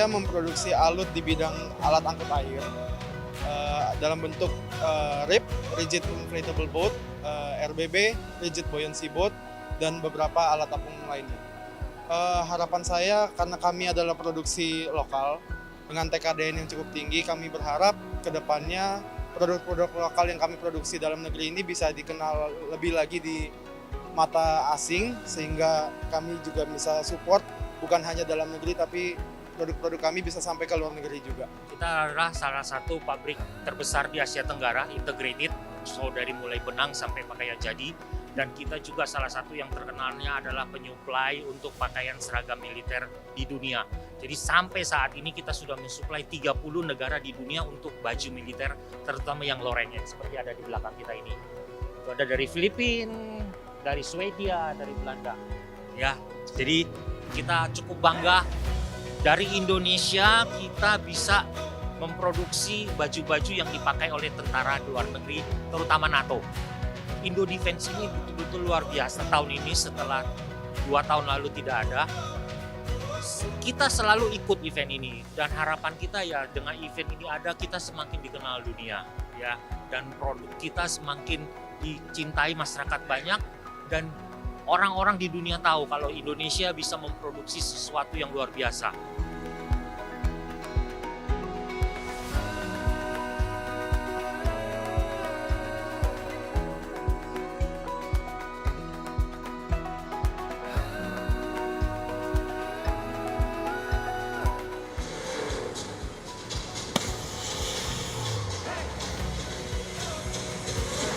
saya memproduksi alut di bidang alat angkut air dalam bentuk RIB, Rigid Inflatable Boat, RBB, Rigid Buoyancy Boat, dan beberapa alat apung lainnya. Harapan saya karena kami adalah produksi lokal dengan TKDN yang cukup tinggi, kami berharap ke depannya produk-produk lokal yang kami produksi dalam negeri ini bisa dikenal lebih lagi di mata asing, sehingga kami juga bisa support bukan hanya dalam negeri tapi produk-produk kami bisa sampai ke luar negeri juga. Kita adalah salah satu pabrik terbesar di Asia Tenggara, integrated, so dari mulai benang sampai pakaian jadi. Dan kita juga salah satu yang terkenalnya adalah penyuplai untuk pakaian seragam militer di dunia. Jadi sampai saat ini kita sudah mensuplai 30 negara di dunia untuk baju militer, terutama yang lorengnya, seperti ada di belakang kita ini. Itu ada dari Filipina, dari Swedia, dari Belanda. Ya, jadi kita cukup bangga dari Indonesia kita bisa memproduksi baju-baju yang dipakai oleh tentara luar negeri, terutama NATO. Indo Defense ini betul-betul luar biasa tahun ini setelah 2 tahun lalu tidak ada. Kita selalu ikut event ini dan harapan kita ya dengan event ini ada kita semakin dikenal dunia ya, dan produk kita semakin dicintai masyarakat banyak dan orang-orang di dunia tahu kalau Indonesia bisa memproduksi sesuatu yang luar biasa.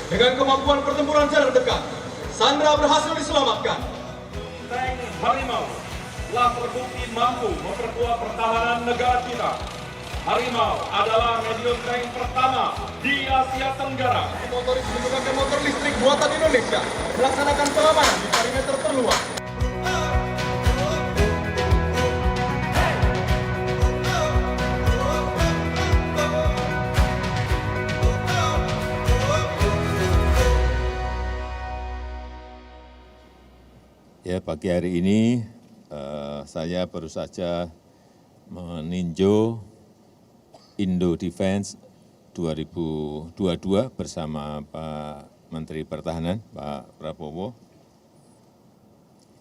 Dengan kemampuan pertempuran jarak dekat, Sandra berhasil diselamatkan. Tank Harimau telah terbukti mampu memperkuat pertahanan negara kita. Harimau adalah medium tank pertama di Asia Tenggara. Motoris menggunakan motor listrik buatan Indonesia, melaksanakan pengamanan di perimeter terluar. Ya, pagi hari ini saya baru saja meninjau Indo Defense 2022 bersama Pak Menteri Pertahanan, Pak Prabowo.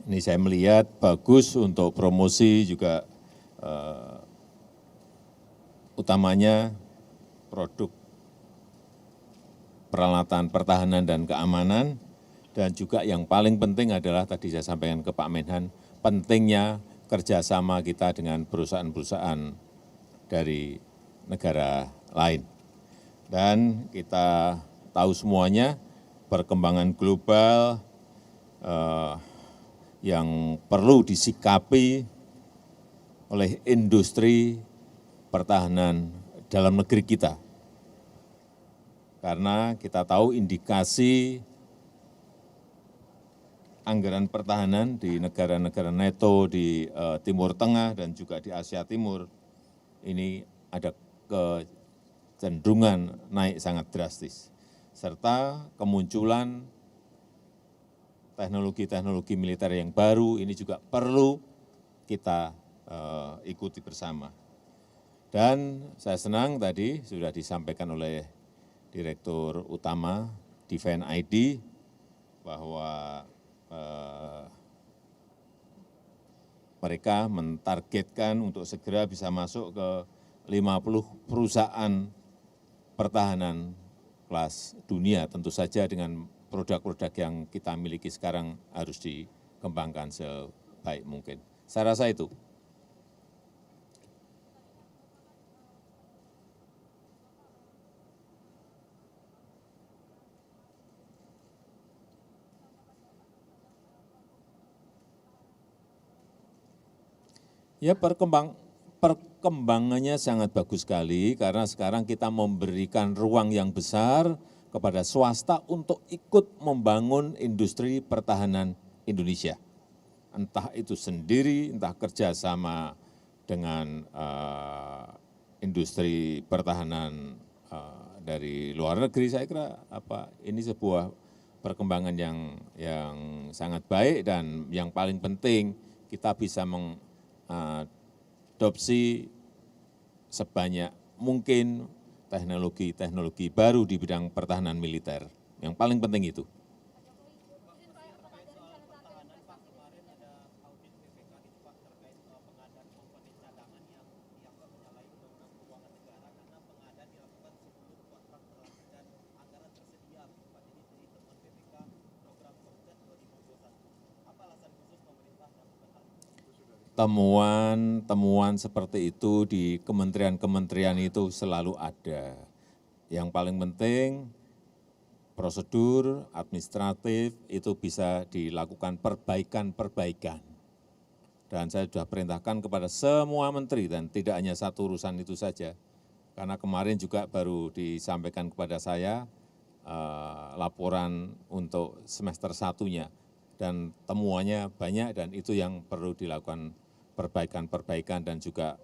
Ini saya melihat bagus untuk promosi juga utamanya produk peralatan pertahanan dan keamanan. Dan juga yang paling penting adalah tadi saya sampaikan ke Pak Menhan, pentingnya kerjasama kita dengan perusahaan-perusahaan dari negara lain. Dan kita tahu semuanya perkembangan global yang perlu disikapi oleh industri pertahanan dalam negeri kita. Karena kita tahu indikasi anggaran pertahanan di negara-negara NATO di Timur Tengah dan juga di Asia Timur ini ada kecenderungan naik sangat drastis. Serta kemunculan teknologi-teknologi militer yang baru ini juga perlu kita ikuti bersama. Dan saya senang tadi sudah disampaikan oleh Direktur Utama Defense ID bahwa mereka mentargetkan untuk segera bisa masuk ke 50 perusahaan pertahanan kelas dunia. Tentu saja dengan produk-produk yang kita miliki sekarang harus dikembangkan sebaik mungkin. Saya rasa itu. Ya, perkembangannya sangat bagus sekali karena sekarang kita memberikan ruang yang besar kepada swasta untuk ikut membangun industri pertahanan Indonesia. Entah itu sendiri, entah kerjasama dengan industri pertahanan dari luar negeri. Saya kira ini sebuah perkembangan yang sangat baik dan yang paling penting kita bisa mengadopsi sebanyak mungkin teknologi-teknologi baru di bidang pertahanan militer. Yang paling penting itu. Temuan-temuan seperti itu di kementerian-kementerian itu selalu ada. Yang paling penting, prosedur administratif itu bisa dilakukan perbaikan-perbaikan. Dan saya sudah perintahkan kepada semua menteri dan tidak hanya satu urusan itu saja. Karena kemarin juga baru disampaikan kepada saya laporan untuk semester 1-nya. Dan temuannya banyak dan itu yang perlu dilakukan perbaikan-perbaikan dan juga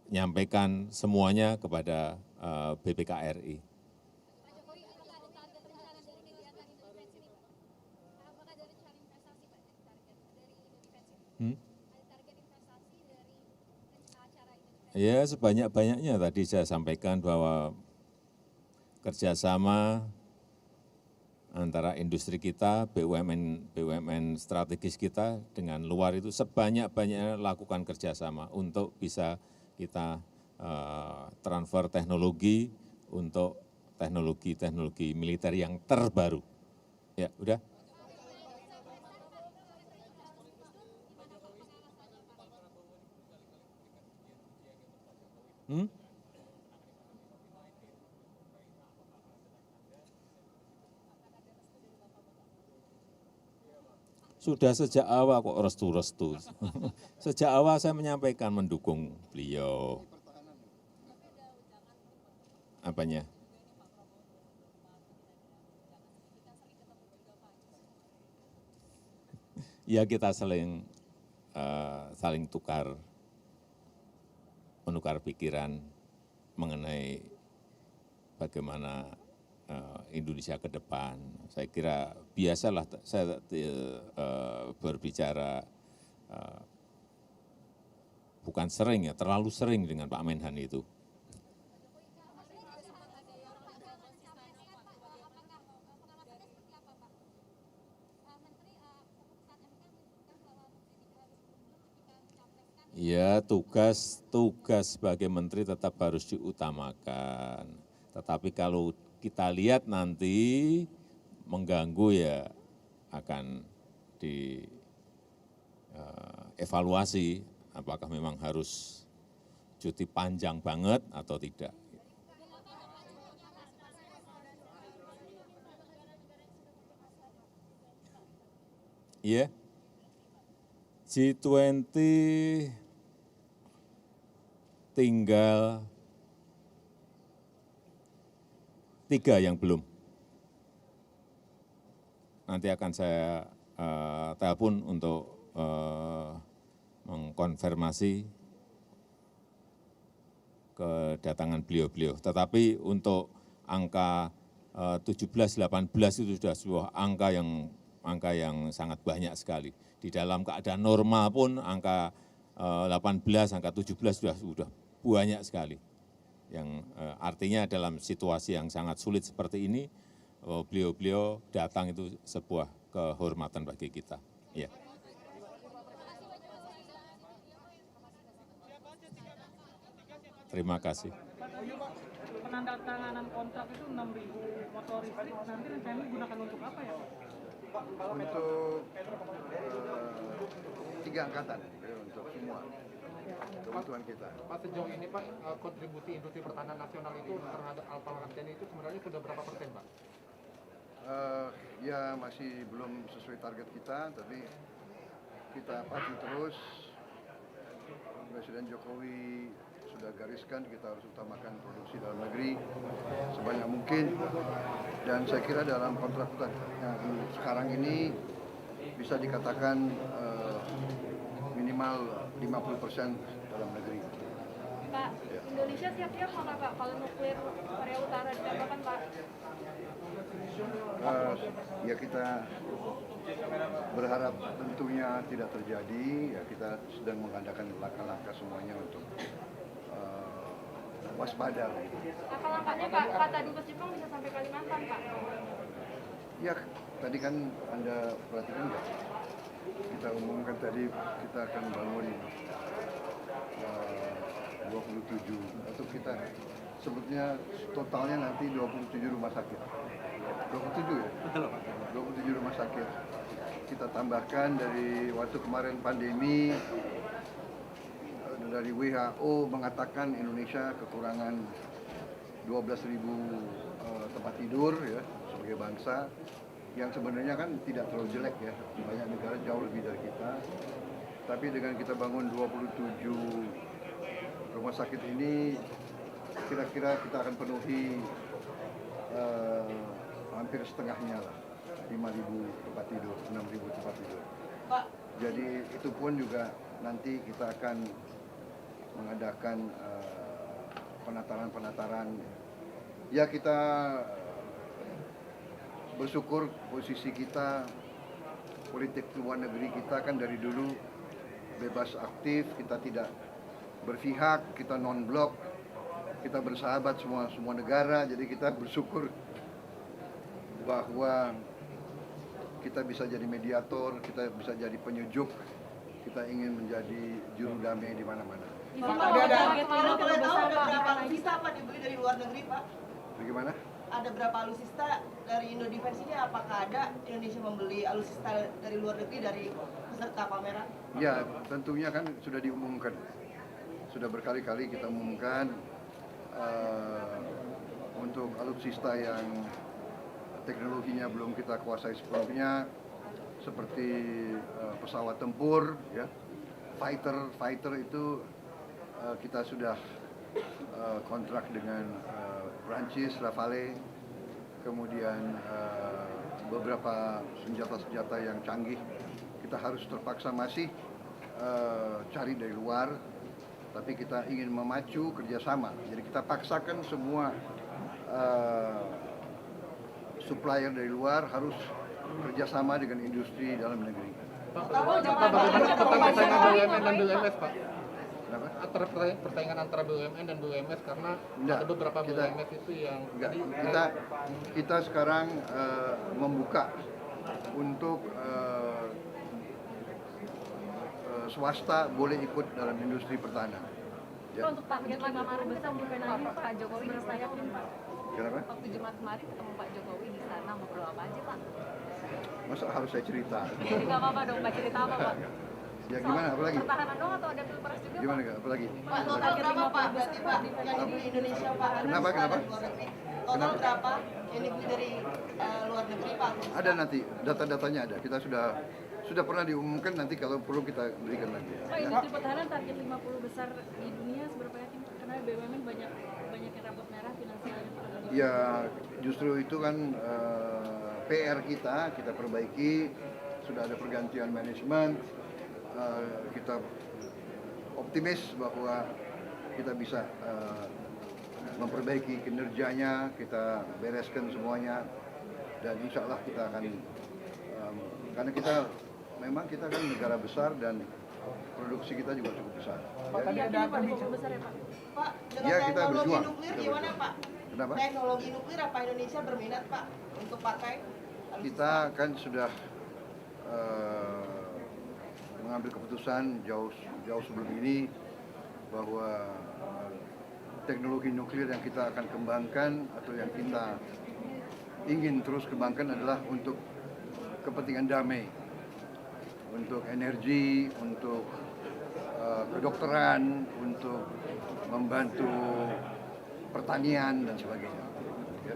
menyampaikan semuanya kepada BPKRI. Pak Jokowi, apakah ada target rencana dari kegiatan intervensi ini, Pak? Apakah ada rencana investasi, Pak, target dari intervensi ini? Ada target investasi dari acara intervensi? Ya, sebanyak-banyaknya tadi saya sampaikan bahwa kerjasama antara industri kita, BUMN strategis kita dengan luar itu sebanyak-banyaknya lakukan kerjasama untuk bisa kita transfer teknologi untuk teknologi-teknologi militer yang terbaru. Ya, udah. Sudah sejak awal kok restu-restu. Sejak awal saya menyampaikan mendukung beliau. Apanya? Ya kita saling menukar pikiran mengenai bagaimana Indonesia ke depan. Saya kira biasalah saya berbicara bukan sering ya, terlalu sering dengan Pak Menhan itu. Ya, tugas sebagai menteri tetap harus diutamakan. Tetapi kalau kita lihat nanti mengganggu ya akan dievaluasi apakah memang harus cuti panjang banget atau tidak. Iya, G20 tinggal 3 yang belum. Nanti akan saya telepon untuk mengkonfirmasi kedatangan beliau-beliau. Tetapi untuk angka 17-18 itu sudah sebuah angka yang sangat banyak sekali. Di dalam keadaan normal pun angka 18, angka 17 sudah banyak sekali. Yang artinya dalam situasi yang sangat sulit seperti ini, beliau-beliau datang itu sebuah kehormatan bagi kita. Ya. Terima kasih. Penandatanganan kontrak itu 6.000 motoristik, nanti rencananya digunakan untuk apa ya Pak? Untuk 3 angkatan, untuk semua kebutuhan kita. Pak, sejauh ini Pak, kontribusi industri pertahanan nasional itu terhadap alfa TNI itu sebenarnya sudah berapa persen, Pak? Ya masih belum sesuai target kita, tapi kita pacu terus. Presiden Jokowi sudah gariskan kita harus utamakan produksi dalam negeri sebanyak mungkin, dan saya kira dalam kontrak yang sekarang ini bisa dikatakan minimal 50% dalam negeri. Pak, Ya. Indonesia siap-siap nggak Pak kalau nuklir Korea Utara ditembakkan Pak? Ya kita berharap tentunya tidak terjadi. Ya kita sedang mengadakan langkah-langkah semuanya untuk waspada. Apa langkahnya Pak? Kata Dubes Jepang bisa sampai Kalimantan Pak? Ya tadi kan Anda perhatikan nggak? Kita umumkan tadi kita akan bangun 27 atau kita sebetulnya totalnya nanti 27 rumah sakit. 27 ya? Betul Pak. 27 rumah sakit. Kita tambahkan dari waktu kemarin pandemi, dari WHO mengatakan Indonesia kekurangan 12.000 tempat tidur ya sebagai bangsa, yang sebenarnya kan tidak terlalu jelek ya, banyak negara jauh lebih dari kita. Tapi dengan kita bangun 27 rumah sakit ini, kira-kira kita akan penuhi hampir setengahnya lah, 5.000 tempat tidur, 6.000 tempat tidur. Pak. Jadi itu pun juga nanti kita akan mengadakan penataran-penataran. Ya kita bersyukur posisi kita, politik luar negeri kita kan dari dulu bebas aktif, kita tidak berpihak, kita non-blok, kita bersahabat semua negara. Jadi kita bersyukur bahwa kita bisa jadi mediator, kita bisa jadi penyejuk, kita ingin menjadi juru damai di mana-mana. Ada berapa alutsista Pak dibeli dari luar negeri Pak? Bagaimana? Ada berapa alutsista dari Indo Defense ini? Apakah ada Indonesia membeli alutsista dari luar negeri dari peserta pameran? Ya, tentunya kan sudah diumumkan, sudah berkali-kali kita umumkan untuk alutsista yang teknologinya belum kita kuasai sepenuhnya, seperti pesawat tempur, ya, fighter itu kita sudah kontrak dengan Prancis, Rafale, kemudian beberapa senjata-senjata yang canggih kita harus terpaksa masih cari dari luar, tapi kita ingin memacu kerjasama. Jadi kita paksakan semua supplier dari luar harus kerjasama dengan industri dalam negeri. Pak, bagaimana persaingan BUMN dan BUMS, Pak? Kenapa? Persaingan antara BUMN dan BUMS karena Enggak, ada beberapa BUMS itu yang enggak, kita sekarang membuka untuk swasta boleh ikut dalam industri pertahanan. Ya. Untuk target 50 besar bukan lagi Pak Jokowi disayakin Pak. Kenapa? Waktu Jumat kemarin ketemu Pak Jokowi di sana ngobrol apa aja Pak? Masa harus saya cerita? Nggak apa-apa dong, Pak cerita apa Pak? Ya gimana, apa lagi? Pertahanan dong atau ada pilpres juga Gimana nggak? Apa lagi? Pak, total berapa Pak berarti Pak yang dibeli Indonesia Pak? Kenapa? Luar negeri. Total berapa yang dibeli dari luar negeri Pak? Ada nanti, data-datanya ada. Kita sudah pernah diumumkan, nanti kalau perlu kita berikan lagi. Pak, industri pertahanan target 50 besar di dunia seberapa yakin Pak? Karena BUMN banyak yang rambut merah finansialnya Pak. Ya justru itu kan PR kita perbaiki, sudah ada pergantian manajemen, kita optimis bahwa kita bisa memperbaiki kinerjanya, kita bereskan semuanya, dan insya Allah kita akan, karena kita kan negara besar dan produksi kita juga cukup besar. Pak, tadi ada besar ya Pak? Pak, dengan Ya, kita teknologi berjuang. nuklir gimana Pak? Kenapa? Teknologi nuklir apa Indonesia berminat Pak untuk pakai? Kita kan sudah mengambil keputusan jauh sebelum ini bahwa teknologi nuklir yang kita akan kembangkan atau yang kita ingin terus kembangkan adalah untuk kepentingan damai, untuk energi, untuk kedokteran, untuk membantu pertanian dan sebagainya. Ya,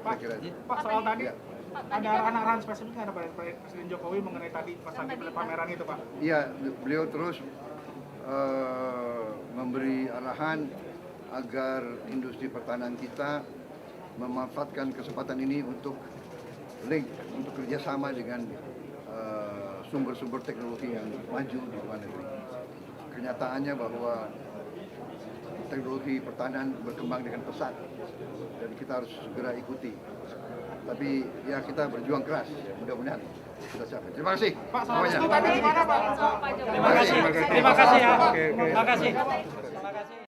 saya kira itu. Pak, soal tadi Ya. ada arahan-arahan spesifik nggak ada Pak Presiden Jokowi mengenai tadi pas lagi pameran itu Pak? Iya, beliau terus memberi arahan agar industri pertahanan kita memanfaatkan kesempatan ini untuk link, untuk kerjasama dengan sumber-sumber teknologi yang maju di luar negeri. Kenyataannya bahwa teknologi pertahanan berkembang dengan pesat dan kita harus segera ikuti. Tapi ya kita berjuang keras, mudah-mudahan kita capai. Terima kasih. Pak, semuanya. tadi gimana Pak? Terima kasih. Terima kasih ya. Terima kasih.